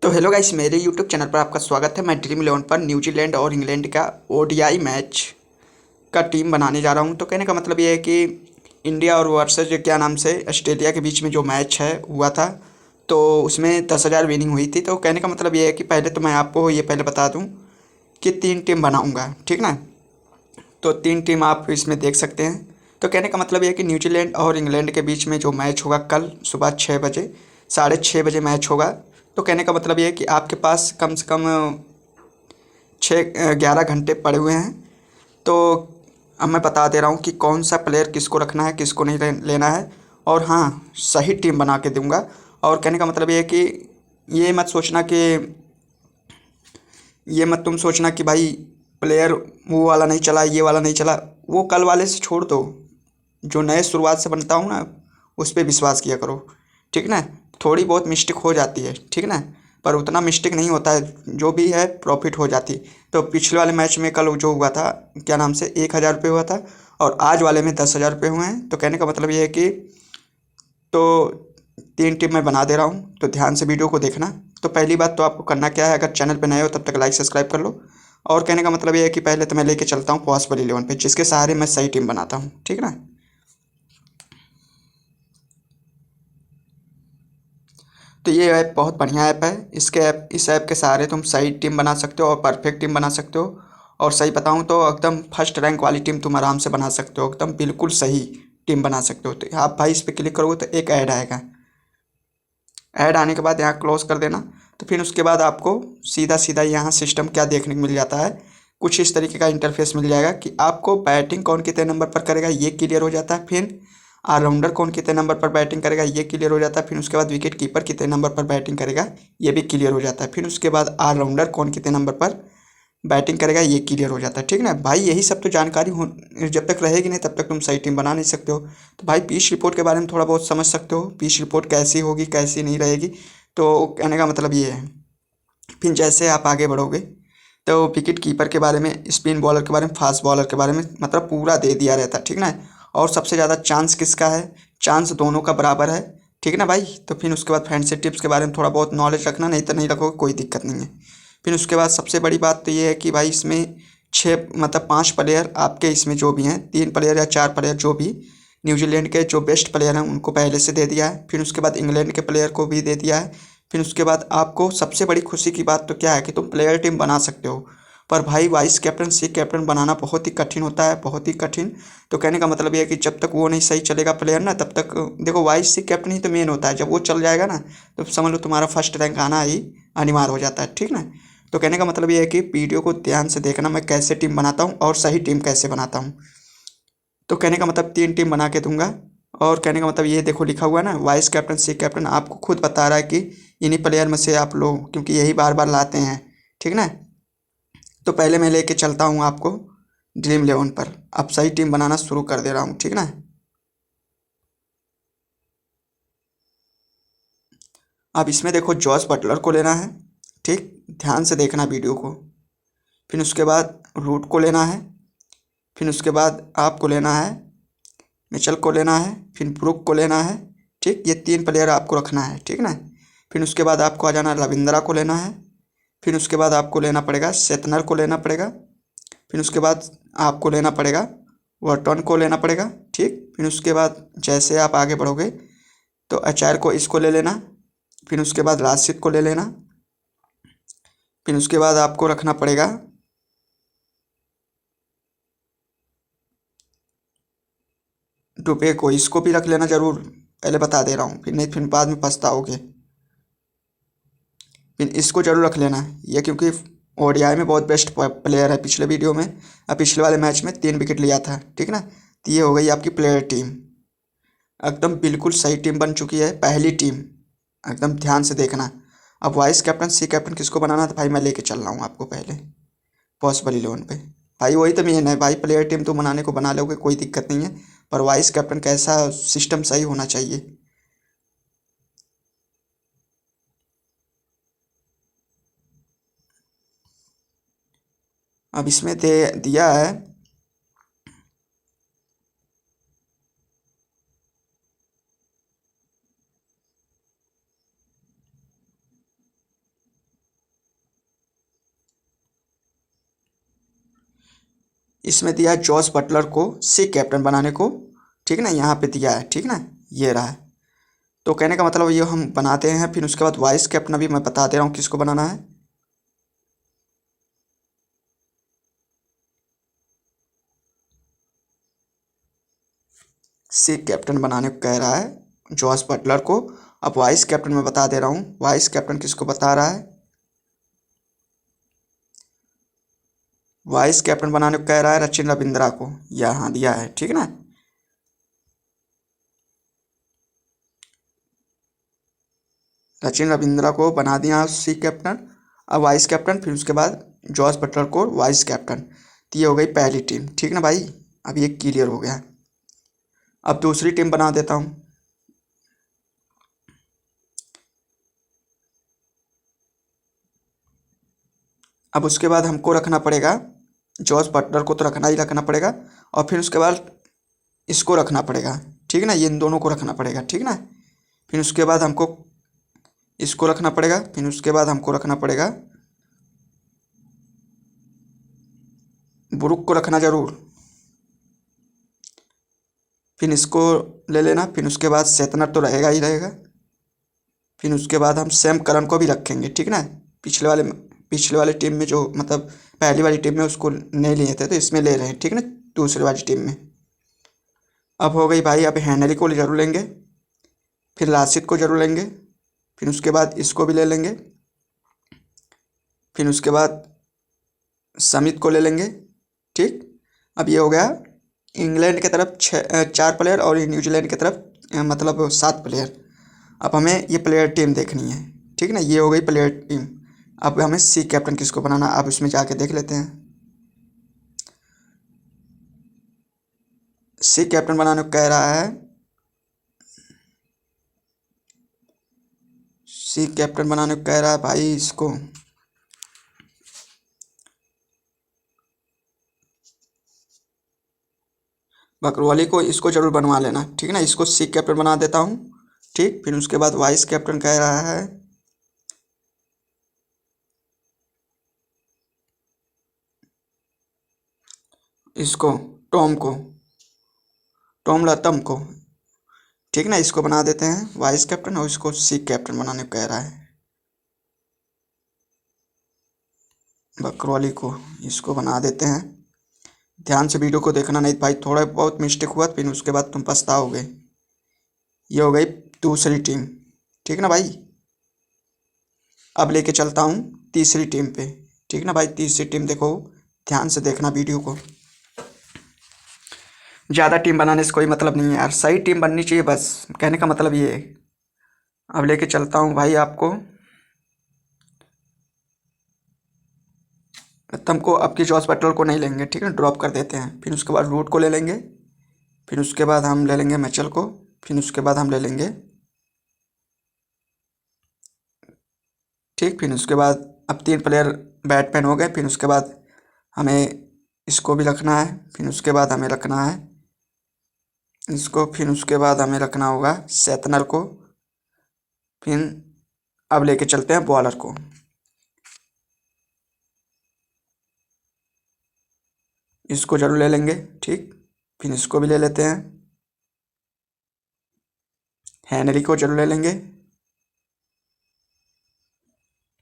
तो hello guys, मेरे YouTube channel पर आपका स्वागत है। मैं ड्रीम इलेवन पर न्यूजीलैंड और इंग्लैंड का ओडीआई मैच का टीम बनाने जा रहा हूं। तो कहने का मतलब ये है कि इंडिया और वर्सेस क्या नाम से ऑस्ट्रेलिया के बीच में जो मैच है हुआ था, तो उसमें 10,000 विनिंग हुई थी। तो कहने का मतलब ये है कि पहले तो मैं आपको ये पहले बता दूँ कि 3 टीम बनाऊँगा, ठीक ना। तो 3 टीम आप इसमें देख सकते हैं। तो कहने का मतलब ये है कि न्यूजीलैंड और इंग्लैंड के बीच में जो मैच होगा कल सुबह 6 बजे, 6:30 बजे मैच होगा। तो कहने का मतलब ये है कि आपके पास कम से कम 11 घंटे पड़े हुए हैं। तो अब मैं बता दे रहा हूँ कि कौन सा प्लेयर किसको रखना है, किसको नहीं लेना है। और हाँ, सही टीम बना के दूंगा। और कहने का मतलब ये है कि ये मत सोचना कि ये मत तुम सोचना कि भाई प्लेयर वो वाला नहीं चला, ये वाला नहीं चला। वो कल वाले से छोड़ दो। जो नए शुरुआत से बनता हूँ ना, उस पर विश्वास किया करो, ठीक ना। थोड़ी बहुत मिस्टेक हो जाती है, ठीक ना, पर उतना मिस्टेक नहीं होता है। जो भी है प्रॉफिट हो जाती। तो पिछले वाले मैच में कल जो हुआ था, क्या नाम से 1,000 रुपये हुआ था, और आज वाले में 10,000 रुपये हुए हैं। तो कहने का मतलब ये है कि तो 3 टीम मैं बना दे रहा हूँ, तो ध्यान से वीडियो को देखना। तो पहली बात तो आपको करना क्या है, अगर चैनल पे नए हो तब तक लाइक सब्सक्राइब कर लो। और कहने का मतलब ये है कि पहले तो मैं लेके चलता हूँ पॉसिबल 11 पे, जिसके सहारे मैं सही टीम बनाता हूँ, ठीक ना। तो ये ऐप बहुत बढ़िया ऐप है। इस ऐप के सहारे तुम सही टीम बना सकते हो और परफेक्ट टीम बना सकते हो। और सही बताऊँ तो एकदम फर्स्ट रैंक वाली टीम तुम आराम से बना सकते हो, एकदम बिल्कुल सही टीम बना सकते हो। तो आप भाई इस पर क्लिक करोगे तो एक ऐड आएगा। ऐड आने के बाद यहाँ क्लोज कर देना। तो फिर उसके बाद आपको सीधा सीधा यहाँ सिस्टम क्या देखने को मिल जाता है, कुछ इस तरीके का इंटरफेस मिल जाएगा कि आपको बैटिंग कौन कितने नंबर पर करेगा ये क्लियर हो जाता है। फिर ऑलराउंडर कौन कितने नंबर पर बैटिंग करेगा ये क्लियर हो जाता है। फिर उसके बाद विकेट कीपर कितने नंबर पर बैटिंग करेगा ये भी क्लियर हो जाता है। फिर उसके बाद ऑलराउंडर कौन कितने नंबर पर बैटिंग करेगा ये क्लियर हो जाता है, ठीक ना भाई। यही सब तो जानकारी हो, जब तक रहेगी नहीं तब तक तुम सही टीम बना नहीं सकते हो। तो भाई पिच रिपोर्ट के बारे में थोड़ा बहुत समझ सकते हो, पिच रिपोर्ट कैसी होगी कैसी नहीं रहेगी। तो कहने का मतलब ये है। फिर जैसे आप आगे बढ़ोगे तो विकेट कीपर के बारे में, स्पिन बॉलर के बारे में, फास्ट बॉलर के बारे में मतलब पूरा दे दिया रहता है, ठीक ना। और सबसे ज़्यादा चांस किसका है, चांस दोनों का बराबर है, ठीक ना भाई। तो फिर उसके बाद फैंसी टिप्स के बारे में थोड़ा बहुत नॉलेज रखना, नहीं तो नहीं रखोगे कोई दिक्कत नहीं है। फिर उसके बाद सबसे बड़ी बात तो ये है कि भाई इसमें 5 प्लेयर आपके इसमें जो भी हैं, 3 प्लेयर या 4 प्लेयर जो भी न्यूजीलैंड के जो बेस्ट प्लेयर हैं उनको पहले से दे दिया है। फिर उसके बाद इंग्लैंड के प्लेयर को भी दे दिया है। फिर उसके बाद आपको सबसे बड़ी खुशी की बात तो क्या है कि तुम प्लेयर टीम बना सकते हो। पर भाई वाइस कैप्टन सी कैप्टन बनाना बहुत ही कठिन होता है, बहुत ही कठिन। तो कहने का मतलब ये है कि जब तक वो नहीं सही चलेगा प्लेयर ना, तब तक देखो वाइस सी कैप्टन ही तो मेन होता है। जब वो चल जाएगा ना तो समझ लो तुम्हारा फर्स्ट रैंक आना ही अनिवार्य हो जाता है, ठीक ना। तो कहने का मतलब ये है कि वीडियो को ध्यान से देखना, मैं कैसे टीम बनाता हूँ और सही टीम कैसे बनाता हूँ। तो कहने का मतलब 3 टीम बना के दूंगा। और कहने का मतलब ये देखो लिखा हुआ है ना, वाइस कैप्टन सी कैप्टन, आपको खुद बता रहा है कि इन्हीं प्लेयर में से आप लो, क्योंकि यही बार बार लाते हैं, ठीक ना। तो पहले मैं लेके चलता हूँ आपको ड्रीम इलेवन पर। अब सही टीम बनाना शुरू कर दे रहा हूँ, ठीक ना। अब इसमें देखो जॉस बटलर को लेना है, ठीक, ध्यान से देखना वीडियो को। फिर उसके बाद रूट को लेना है। फिर उसके बाद आपको लेना है मिचेल को लेना है। फिर ब्रुक को लेना है, ठीक। ये 3 प्लेयर आपको रखना है, ठीक ना। फिर उसके बाद आपको आ जाना रविंद्रा को लेना है। फिर उसके बाद आपको लेना पड़ेगा सेतनर को लेना पड़ेगा। फिर उसके बाद आपको लेना पड़ेगा वर्टन को लेना पड़ेगा, ठीक। फिर उसके बाद जैसे आप आगे बढ़ोगे तो एचआर को इसको ले लेना। फिर उसके बाद राशिद को ले लेना। फिर उसके बाद आपको रखना पड़ेगा डुबे को, इसको भी रख लेना ज़रूर, पहले बता दे रहा हूँ, फिर नहीं फिर बाद में पछताओगे। फिर इसको जरूर रख लेना ये, क्योंकि ओडीआई में बहुत बेस्ट प्लेयर है। पिछले वीडियो में पिछले वाले मैच में 3 विकेट लिया था, ठीक ना। तो ये हो गई आपकी प्लेयर टीम, एकदम बिल्कुल सही टीम बन चुकी है, पहली टीम। एकदम ध्यान से देखना। अब वाइस कैप्टन सी कैप्टन किसको बनाना, तो भाई मैं लेके चल रहा हूँ आपको पहले पॉसिबल 11 पे। भाई वही तो मेन है भाई, प्लेयर टीम तो बनाने को बना लोगे, कोई दिक्कत नहीं है। पर वाइस कैप्टन कैसा सिस्टम सही होना चाहिए। अब इसमें दे दिया है इसमें दिया है जॉस बटलर को सी कैप्टन बनाने को, ठीक ना, यहाँ पे दिया है, ठीक ना, ये रहा है। तो कहने का मतलब ये हम बनाते हैं। फिर उसके बाद वाइस कैप्टन अभी मैं बता दे रहा हूँ किसको बनाना है। सी कैप्टन बनाने को कह रहा है जॉस बटलर को। अब वाइस कैप्टन मैं बता दे रहा हूँ, वाइस कैप्टन किसको बता रहा है। वाइस कैप्टन बनाने को कह रहा है सचिन रविंद्रा को, यहाँ दिया है, ठीक ना। सचिन रविंद्रा को बना दिया सी कैप्टन। अब वाइस कैप्टन, फिर उसके बाद जॉस बटलर को वाइस कैप्टन। तो ये हो गई पहली टीम, ठीक ना भाई। अब ये क्लियर हो गया। अब दूसरी टीम बना देता हूँ। अब उसके बाद हमको रखना पड़ेगा, जॉस बटलर को तो रखना ही रखना पड़ेगा, और फिर उसके बाद इसको रखना पड़ेगा, ठीक ना, ये इन दोनों को रखना पड़ेगा, ठीक ना। फिर उसके बाद हमको इसको रखना पड़ेगा, फिर उसके बाद हमको रखना पड़ेगा ब्रुक को रखना जरूर। फिर इसको ले लेना, फिर उसके बाद सेतनर तो रहेगा ही रहेगा। फिर उसके बाद हम सैम करन को भी रखेंगे, ठीक ना। पिछले वाले टीम में जो मतलब पहली वाली टीम में उसको नहीं लिए थे, तो इसमें ले रहे हैं, ठीक ना, दूसरी वाली टीम में। अब हो गई भाई, अब हेनरी को जरूर लेंगे, फिर लासित को जरूर लेंगे, फिर उसके बाद इसको भी ले लेंगे, फिर उसके बाद समित को ले लेंगे, ठीक। अब ये हो गया इंग्लैंड की तरफ 4 प्लेयर और न्यूजीलैंड की तरफ मतलब 7 प्लेयर। अब हमें ये प्लेयर टीम देखनी है, ठीक ना, ये हो गई प्लेयर टीम। अब हमें सी कैप्टन किसको बनाना, अब इसमें जाके देख लेते हैं। सी कैप्टन बनाने को कह रहा है, सी कैप्टन बनाने को कह रहा है भाई इसको बकरवाली को, इसको जरूर बनवा लेना, ठीक ना। इसको सी कैप्टन बना देता हूँ, ठीक। फिर उसके बाद वाइस कैप्टन कह रहा है इसको टॉम लतम को, ठीक ना, इसको बना देते हैं वाइस कैप्टन, और इसको सी कैप्टन बनाने को कह रहा है बकरवाली को, इसको बना देते हैं। ध्यान से वीडियो को देखना, नहीं भाई थोड़ा बहुत मिस्टेक हुआ फिर उसके बाद तुम पछताओगे। ये हो गई दूसरी टीम, ठीक ना भाई। अब लेके चलता हूँ तीसरी टीम पे, ठीक ना भाई। तीसरी टीम देखो, ध्यान से देखना वीडियो को। ज़्यादा टीम बनाने से कोई मतलब नहीं है यार, सही टीम बननी चाहिए बस, कहने का मतलब ये है। अब लेके चलता हूँ भाई आपको, तुमको अब की जॉस बटलर को नहीं लेंगे, ठीक है, ड्रॉप कर देते हैं। फिर उसके बाद रूट को ले लेंगे, फिर उसके बाद हम ले लेंगे मैचल को, फिर उसके बाद हम ले लेंगे, ठीक। फिर उसके बाद अब 3 प्लेयर बैटमैन हो गए। फिर उसके बाद हमें इसको भी रखना है, फिर उसके बाद हमें रखना है इसको, फिर उसके बाद हमें रखना होगा सेतनर को। फिर अब लेके चलते हैं बॉलर को, इसको जरूर ले लेंगे, ठीक। फिर इसको भी ले लेते हैं, हेनरी को जरूर ले लेंगे,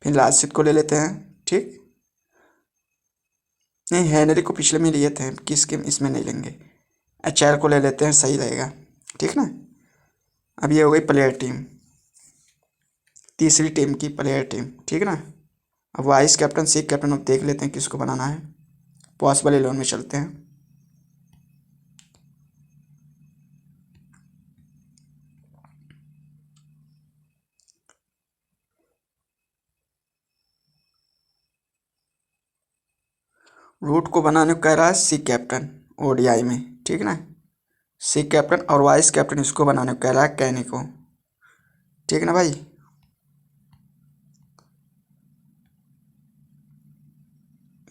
फिर लासित को ले लेते हैं, ठीक। नहीं, हेनरी को पिछले में लिए थे, किसके इसमें नहीं लेंगे। एचआर को ले लेते हैं, सही रहेगा, ठीक ना। अब ये हो गई प्लेयर टीम, तीसरी टीम की प्लेयर टीम, ठीक ना। अब वाइस कैप्टन सी कैप्टन अब देख लेते हैं किसको बनाना है। पॉसिबल 11 में चलते हैं। रूट को बनाने को कह रहा है सी कैप्टन ओडीआई में, ठीक ना। सी कैप्टन और वाइस कैप्टन इसको बनाने को कह रहा है कैनी को, ठीक ना भाई।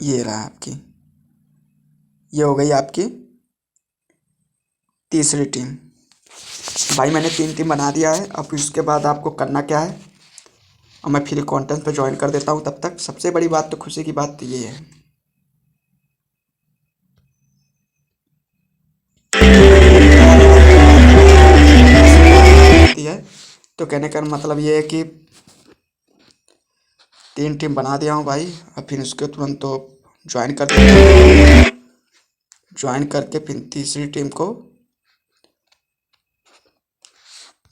ये रहा आपकी, ये हो गई आपकी तीसरी टीम। भाई मैंने 3 टीम बना दिया है। अब इसके बाद आपको करना क्या है, और मैं फ्री कॉन्टेस्ट पे ज्वाइन कर देता हूँ। तब तक सबसे बड़ी बात तो खुशी की बात तो ये है, तो कहने का मतलब ये है कि 3 टीम बना दिया हूँ भाई। अब फिर उसके तुरंत तो ज्वाइन कर दिया, ज्वाइन करके फिर तीसरी टीम को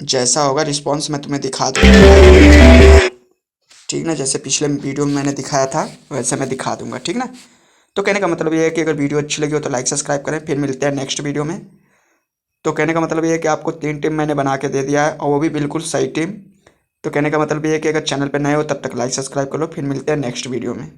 जैसा होगा रिस्पॉन्स मैं तुम्हें दिखा दूँगा, ठीक ना। जैसे पिछले वीडियो में मैंने दिखाया था वैसे मैं दिखा दूंगा, ठीक ना। तो कहने का मतलब ये है कि अगर वीडियो अच्छी लगी हो तो लाइक सब्सक्राइब करें। फिर मिलते हैं नेक्स्ट वीडियो में। तो कहने का मतलब ये है कि आपको 3 टीम मैंने बना के दे दिया है और वो भी बिल्कुल सही टीम। तो कहने का मतलब ये है कि अगर चैनल पर नए हो तब तक लाइक सब्सक्राइब कर लो। फिर मिलते हैं नेक्स्ट वीडियो में।